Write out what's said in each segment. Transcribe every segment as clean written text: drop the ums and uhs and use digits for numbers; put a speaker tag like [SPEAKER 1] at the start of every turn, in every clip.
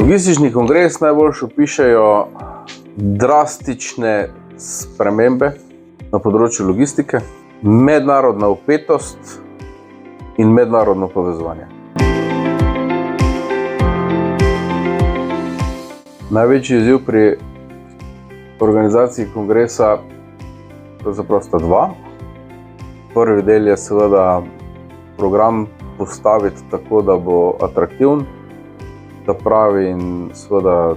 [SPEAKER 1] Logistični kongres najbolj opišajo drastične spremembe na področju logistike, mednarodna vpetost in mednarodno povezovanje. Največji izziv pri organizaciji kongresa pravzaprav sta dva. Prvi del je seveda program postaviti tako, da bo atraktiven, da pravi in seveda,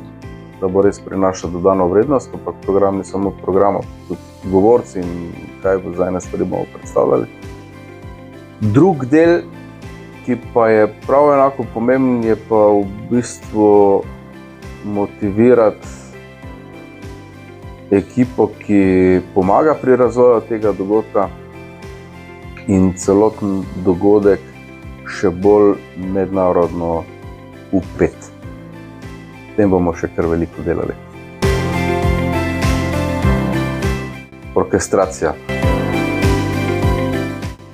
[SPEAKER 1] da bo res prinašal dodano vrednost, ampak program ni samo program, tudi govorci in kaj bo za ene stvari bomo predstavljali. Drug del, ki pa je prav enako pomemben, je pa v bistvu motivirati ekipo, ki pomaga pri razvoju tega dogodka in celoten dogodek še bolj mednarodno vpet. S tem bomo še kar veliko delali. Orkestracija.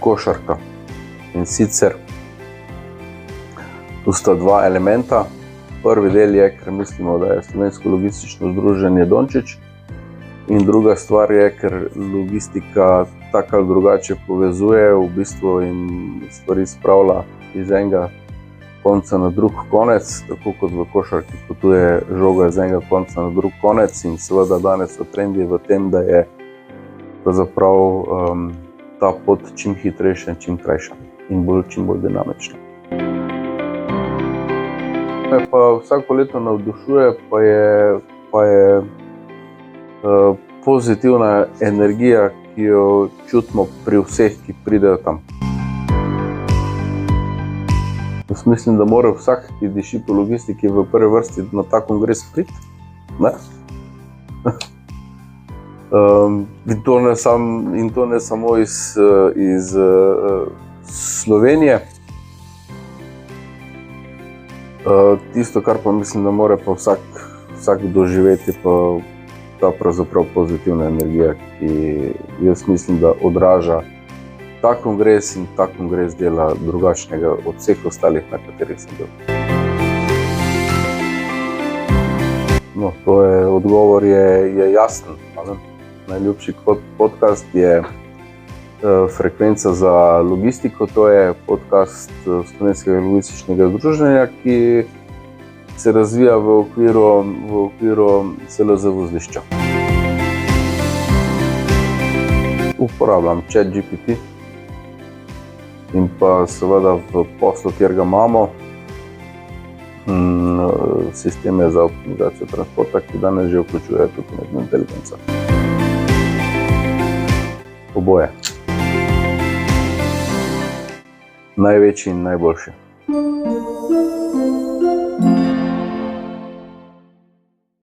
[SPEAKER 1] Košarka. In sicer tu sta dva elementa. Prvi del je, ker mislimo, da je Slovensko logistično združenje Dončić. In druga stvar je, ker logistika tako ali drugače povezuje v bistvu in stvari spravlja iz enega konca na drug konec, tako kot v košarki potuje žoga iz enega konca na drug konec in seveda danes so trendi v tem, da je pravzaprav ta pot čim hitrejša in čim krajša in čim bolj dinamična. Me pa vsako leto navdušuje, pa je pozitivna energija, ki jo čutimo pri vseh, ki pridejo tam. Jaz mislim, da mora vsak, ki diši po logistiki, v prvi vrsti na ta kongres priti. In to ne samo iz Slovenije. Tisto, kar pa mislim, da mora pa vsak doživeti, pa ta pravzaprav pozitivna energija, ki jaz mislim, da odraža ta kongres in ta kongres dela drugačnega od vseh ostalih, na katerih sem bil. No, to je, odgovor je jasen. Najljubši podcast je Frekvenca za logistiko, to je podcast Slovenskega logističnega združenja, ki se razvija v okviru CLZ vozlišča. Uporabljam ChatGPT in pa seveda v poslu, kjer ga imamo, sisteme za optimizacijo transporta, ki danes že vključuje tudi umetno inteligenco. Oboje. Največji in najboljši.